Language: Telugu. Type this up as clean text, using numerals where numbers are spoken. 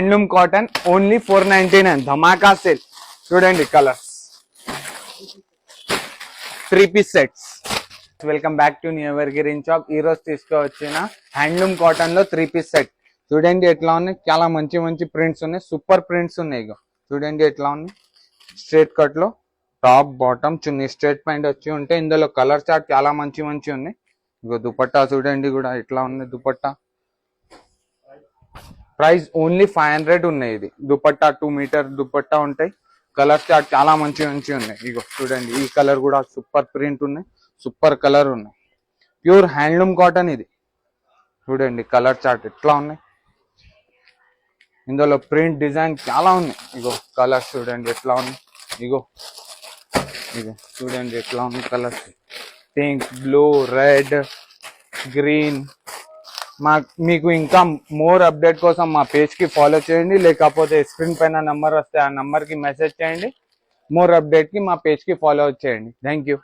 హ్యాండ్లూమ్ కాటన్ ఓన్లీ 499 ధమాకా సేల్. చూడండి colours, 3 piece sets. Welcome back to new ever shop. ఈ రోజు తీసుకువచ్చిన హ్యాండ్లూమ్ కాటన్ లో 3 పీస్ సెట్. చూడండి ఎట్లా ఉన్నాయి, చాలా మంచి మంచి ప్రింట్స్ ఉన్నాయి, సూపర్ ప్రింట్స్ ఉన్నాయి. ఇగో చూడండి ఎట్లా ఉన్నాయి, స్ట్రేట్ కట్ లో టాప్ బాటమ్ చున్నీ స్ట్రేట్ పాయింట్ వచ్చి ఉంటే ఇందులో కలర్ చార్ట్ చాలా మంచి మంచి ఉన్నాయి. ఇగో దుపట్టా చూడండి కూడా ఎట్లా ఉంది దుపట్టా. ప్రైస్ ఓన్లీ 500 ఉన్నాయి. ఇది దుపట్టా 2 మీటర్ దుపట్టా ఉంటాయి. కలర్ చార్ట్ చాలా మంచి మంచి ఉన్నాయి. ఇగో చూడండి ఈ కలర్ కూడా సూపర్ ప్రింట్ ఉన్నాయి, సూపర్ కలర్ ఉన్నాయి. ప్యూర్ హ్యాండ్లూమ్ కాటన్ ఇది. చూడండి కలర్ చార్ట్ ఎట్లా ఉన్నాయి, ఇందులో ప్రింట్ డిజైన్ చాలా ఉన్నాయి. ఇగో కలర్స్ చూడండి ఎట్లా ఉన్నాయి. ఇగో ఇగో చూడండి ఎట్లా ఉంది colours, pink, blue, red, green. మీకు ఇంకా మోర్ అప్డేట్ కోసం మా పేజ్ కి ఫాలో చేయండి, లేకపోతే స్క్రీన్ పైన నంబర్ వస్తే ఆ నంబర్ కి మెసేజ్ చేయండి. మోర్ అప్డేట్ కి మా పేజ్ కి ఫాలో చేయండి. Thank you.